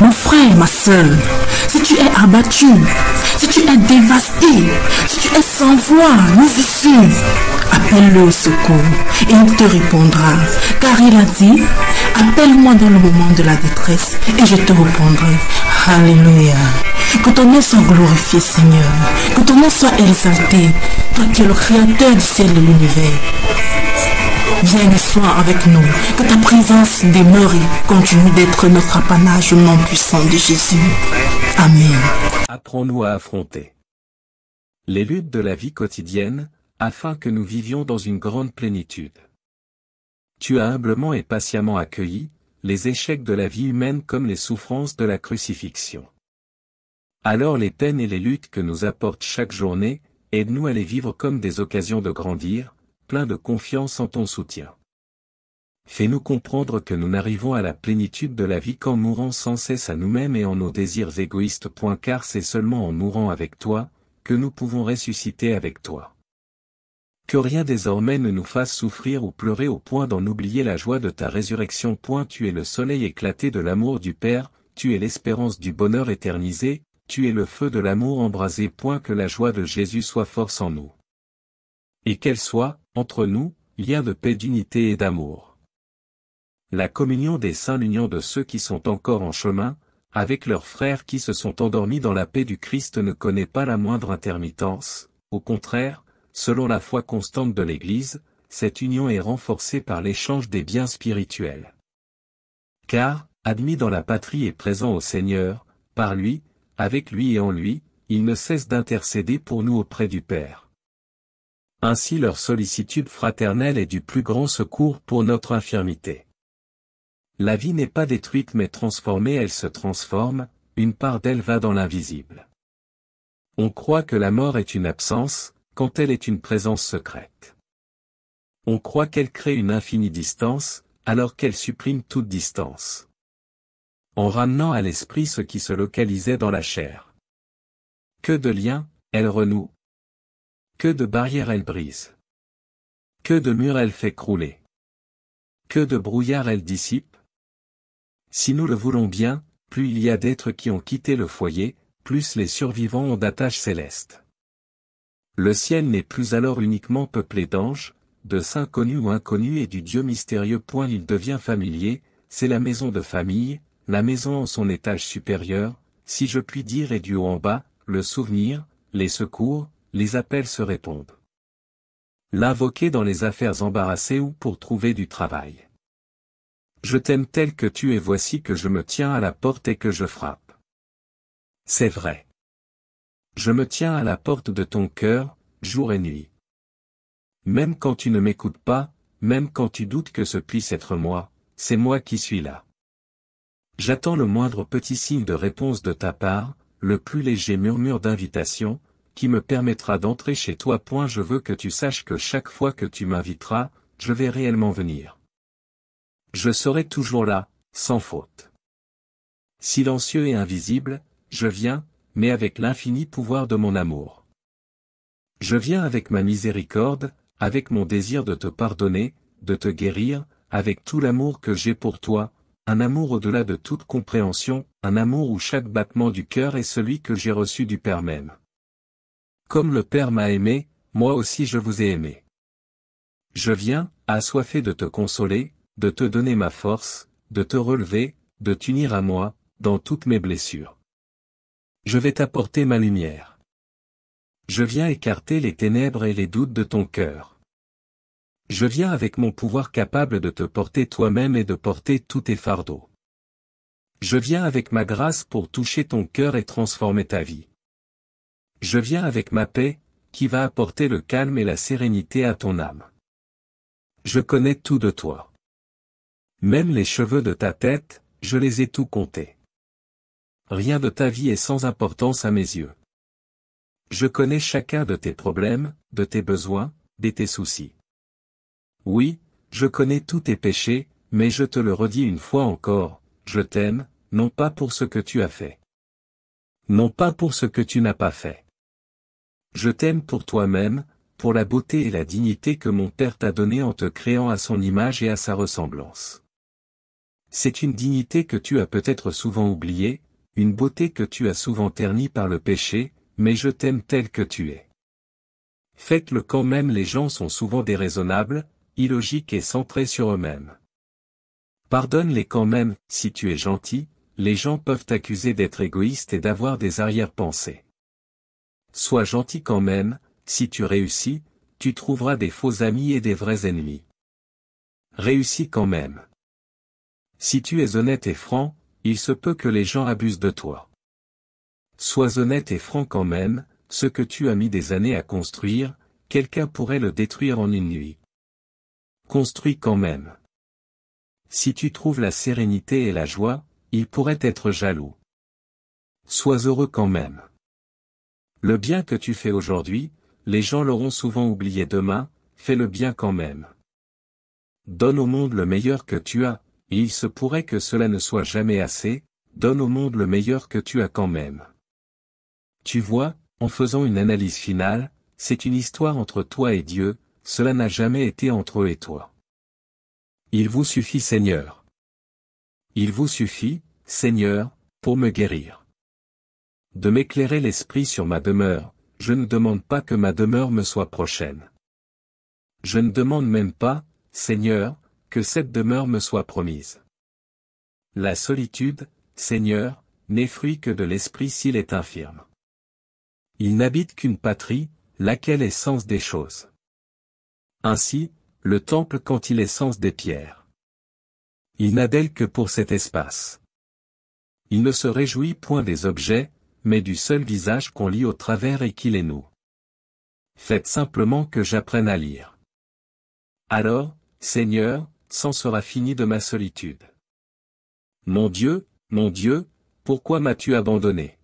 Mon frère, ma sœur, si tu es abattu, si tu es dévasté, si tu es sans voix, ni issue, appelle-le au secours et il te répondra. Car il a dit, appelle-moi dans le moment de la détresse et je te répondrai. Alléluia. Que ton nom soit glorifié, Seigneur. Que ton nom soit exalté. Toi qui es le créateur du ciel et de l'univers. Viens et sois avec nous. Que ta présence demeure et continue d'être notre apanage au nom puissant de Jésus. Amen. Apprends-nous à affronter les luttes de la vie quotidienne, afin que nous vivions dans une grande plénitude. Tu as humblement et patiemment accueilli les échecs de la vie humaine comme les souffrances de la crucifixion. Alors les peines et les luttes que nous apporte chaque journée, aide-nous à les vivre comme des occasions de grandir, plein de confiance en ton soutien. Fais-nous comprendre que nous n'arrivons à la plénitude de la vie qu'en mourant sans cesse à nous-mêmes et en nos désirs égoïstes. Car c'est seulement en mourant avec toi, que nous pouvons ressusciter avec toi. Que rien désormais ne nous fasse souffrir ou pleurer au point d'en oublier la joie de ta résurrection. Tu es le soleil éclaté de l'amour du Père, tu es l'espérance du bonheur éternisé, tu es le feu de l'amour embrasé. Que la joie de Jésus soit force en nous. Et qu'elle soit, entre nous, lien de paix, d'unité et d'amour. La communion des saints, l'union de ceux qui sont encore en chemin, avec leurs frères qui se sont endormis dans la paix du Christ ne connaît pas la moindre intermittence. Au contraire, selon la foi constante de l'Église, cette union est renforcée par l'échange des biens spirituels. Car, admis dans la patrie et présent au Seigneur, par lui, avec lui et en lui, il ne cesse d'intercéder pour nous auprès du Père. Ainsi leur sollicitude fraternelle est du plus grand secours pour notre infirmité. La vie n'est pas détruite mais transformée, elle se transforme, une part d'elle va dans l'invisible. On croit que la mort est une absence, quand elle est une présence secrète. On croit qu'elle crée une infinie distance, alors qu'elle supprime toute distance. En ramenant à l'esprit ce qui se localisait dans la chair. Que de liens, elle renoue. Que de barrières elle brise. Que de murs elle fait crouler. Que de brouillard elle dissipe. Si nous le voulons bien, plus il y a d'êtres qui ont quitté le foyer, plus les survivants ont d'attaches célestes. Le ciel n'est plus alors uniquement peuplé d'anges, de saints connus ou inconnus et du Dieu mystérieux. Il devient familier, c'est la maison de famille, la maison en son étage supérieur, si je puis dire, et du haut en bas, le souvenir, les secours, les appels se répondent. L'invoquer dans les affaires embarrassées ou pour trouver du travail. Je t'aime tel que tu es, voici que je me tiens à la porte et que je frappe. C'est vrai. Je me tiens à la porte de ton cœur, jour et nuit. Même quand tu ne m'écoutes pas, même quand tu doutes que ce puisse être moi, c'est moi qui suis là. J'attends le moindre petit signe de réponse de ta part, le plus léger murmure d'invitation, qui me permettra d'entrer chez toi. Je veux que tu saches que chaque fois que tu m'inviteras, je vais réellement venir. Je serai toujours là, sans faute. Silencieux et invisible, je viens, mais avec l'infini pouvoir de mon amour. Je viens avec ma miséricorde, avec mon désir de te pardonner, de te guérir, avec tout l'amour que j'ai pour toi, un amour au-delà de toute compréhension, un amour où chaque battement du cœur est celui que j'ai reçu du Père même. Comme le Père m'a aimé, moi aussi je vous ai aimé. Je viens, assoiffé de te consoler, de te donner ma force, de te relever, de t'unir à moi, dans toutes mes blessures. Je vais t'apporter ma lumière. Je viens écarter les ténèbres et les doutes de ton cœur. Je viens avec mon pouvoir capable de te porter toi-même et de porter tous tes fardeaux. Je viens avec ma grâce pour toucher ton cœur et transformer ta vie. Je viens avec ma paix, qui va apporter le calme et la sérénité à ton âme. Je connais tout de toi. Même les cheveux de ta tête, je les ai tous comptés. Rien de ta vie est sans importance à mes yeux. Je connais chacun de tes problèmes, de tes besoins, de tes soucis. Oui, je connais tous tes péchés, mais je te le redis une fois encore, je t'aime, non pas pour ce que tu as fait. Non pas pour ce que tu n'as pas fait. Je t'aime pour toi-même, pour la beauté et la dignité que mon Père t'a donnée en te créant à son image et à sa ressemblance. C'est une dignité que tu as peut-être souvent oubliée, une beauté que tu as souvent ternie par le péché, mais je t'aime tel que tu es. Faites-le quand même. Les gens sont souvent déraisonnables, illogiques et centrés sur eux-mêmes. Pardonne-les quand même. Si tu es gentil, les gens peuvent t'accuser d'être égoïste et d'avoir des arrière-pensées. Sois gentil quand même. Si tu réussis, tu trouveras des faux amis et des vrais ennemis. Réussis quand même. Si tu es honnête et franc, il se peut que les gens abusent de toi. Sois honnête et franc quand même. Ce que tu as mis des années à construire, quelqu'un pourrait le détruire en une nuit. Construis quand même. Si tu trouves la sérénité et la joie, il pourrait être jaloux. Sois heureux quand même. Le bien que tu fais aujourd'hui, les gens l'auront souvent oublié demain, fais le bien quand même. Donne au monde le meilleur que tu as, et il se pourrait que cela ne soit jamais assez, donne au monde le meilleur que tu as quand même. Tu vois, en faisant une analyse finale, c'est une histoire entre toi et Dieu, cela n'a jamais été entre eux et toi. Il vous suffit Seigneur. Il vous suffit, Seigneur, pour me guérir. De m'éclairer l'esprit sur ma demeure, je ne demande pas que ma demeure me soit prochaine. Je ne demande même pas, Seigneur, que cette demeure me soit promise. La solitude, Seigneur, n'est fruit que de l'esprit s'il est infirme. Il n'habite qu'une patrie, laquelle est sens des choses. Ainsi, le temple quand il est sens des pierres. Il n'a d'aile que pour cet espace. Il ne se réjouit point des objets, mais du seul visage qu'on lit au travers et qui les noue. Faites simplement que j'apprenne à lire. Alors, Seigneur, c'en sera fini de ma solitude. Mon Dieu, pourquoi m'as-tu abandonné?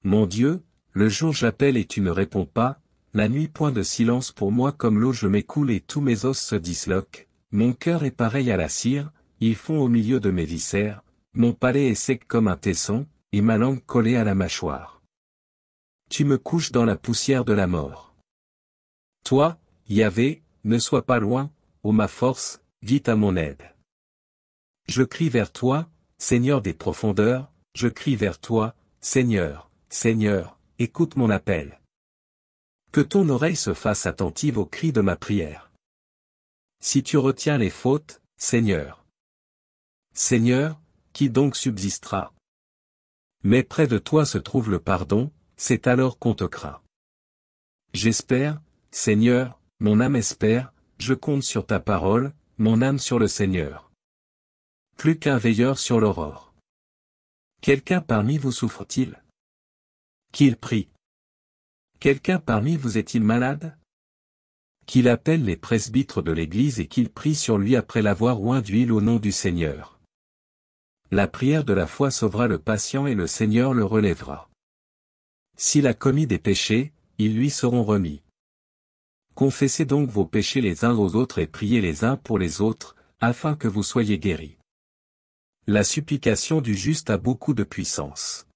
Mon Dieu, le jour j'appelle et tu ne réponds pas, la nuit point de silence pour moi comme l'eau je m'écoule et tous mes os se disloquent, mon cœur est pareil à la cire, ils fond au milieu de mes viscères, mon palais est sec comme un tesson, et ma langue collée à la mâchoire. Tu me couches dans la poussière de la mort. Toi, Yahvé, ne sois pas loin, ô ma force, vite à mon aide. Je crie vers toi, Seigneur des profondeurs, je crie vers toi, Seigneur, Seigneur, écoute mon appel. Que ton oreille se fasse attentive aux cris de ma prière. Si tu retiens les fautes, Seigneur. Seigneur, qui donc subsistera? Mais près de toi se trouve le pardon, c'est alors qu'on te craint. J'espère, Seigneur, mon âme espère, je compte sur ta parole, mon âme sur le Seigneur. Plus qu'un veilleur sur l'aurore. Quelqu'un parmi vous souffre-t-il? Qu'il prie. Quelqu'un parmi vous est-il malade? Qu'il appelle les presbytres de l'Église et qu'il prie sur lui après l'avoir oint d'huile au nom du Seigneur. La prière de la foi sauvera le patient et le Seigneur le relèvera. S'il a commis des péchés, ils lui seront remis. Confessez donc vos péchés les uns aux autres et priez les uns pour les autres, afin que vous soyez guéris. La supplication du juste a beaucoup de puissance.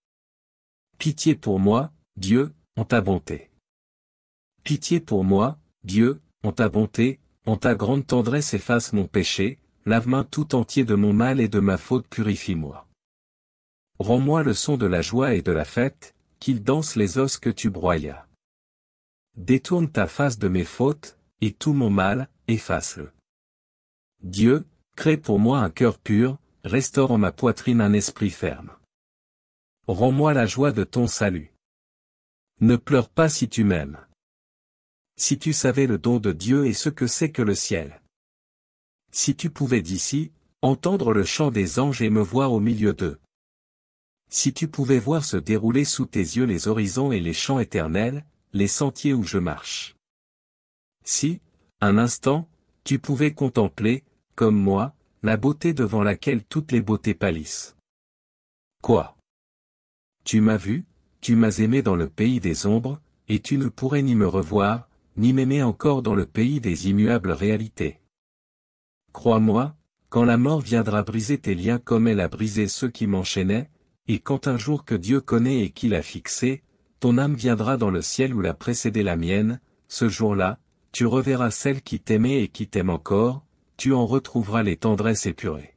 Pitié pour moi, Dieu, en ta bonté. Pitié pour moi, Dieu, en ta bonté, en ta grande tendresse efface mon péché, lave-moi tout entier de mon mal et de ma faute purifie-moi. Rends-moi le son de la joie et de la fête, qu'ils dansent les os que tu broyas. Détourne ta face de mes fautes, et tout mon mal, efface-le. Dieu, crée pour moi un cœur pur, restaure en ma poitrine un esprit ferme. Rends-moi la joie de ton salut. Ne pleure pas si tu m'aimes. Si tu savais le don de Dieu et ce que c'est que le ciel. Si tu pouvais d'ici, entendre le chant des anges et me voir au milieu d'eux. Si tu pouvais voir se dérouler sous tes yeux les horizons et les champs éternels, les sentiers où je marche. Si, un instant, tu pouvais contempler, comme moi, la beauté devant laquelle toutes les beautés pâlissent. Quoi? Tu m'as vu, tu m'as aimé dans le pays des ombres, et tu ne pourrais ni me revoir, ni m'aimer encore dans le pays des immuables réalités. Crois-moi, quand la mort viendra briser tes liens comme elle a brisé ceux qui m'enchaînaient, et quand un jour que Dieu connaît et qu'il a fixé, ton âme viendra dans le ciel où l'a précédé la mienne, ce jour-là, tu reverras celle qui t'aimait et qui t'aime encore, tu en retrouveras les tendresses épurées.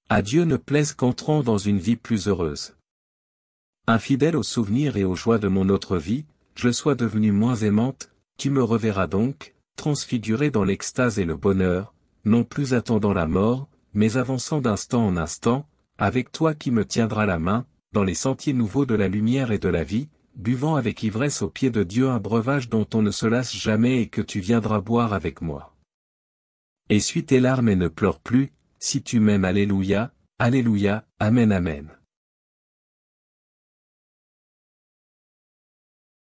À Dieu ne plaise qu'entrant dans une vie plus heureuse. Infidèle aux souvenirs et aux joies de mon autre vie, je sois devenue moins aimante, tu me reverras donc, transfigurée dans l'extase et le bonheur, non plus attendant la mort, mais avançant d'instant en instant, avec toi qui me tiendras la main, dans les sentiers nouveaux de la lumière et de la vie, buvant avec ivresse aux pieds de Dieu un breuvage dont on ne se lasse jamais et que tu viendras boire avec moi. Essuie tes larmes et ne pleure plus, si tu m'aimes. Alléluia, Alléluia, Amen Amen.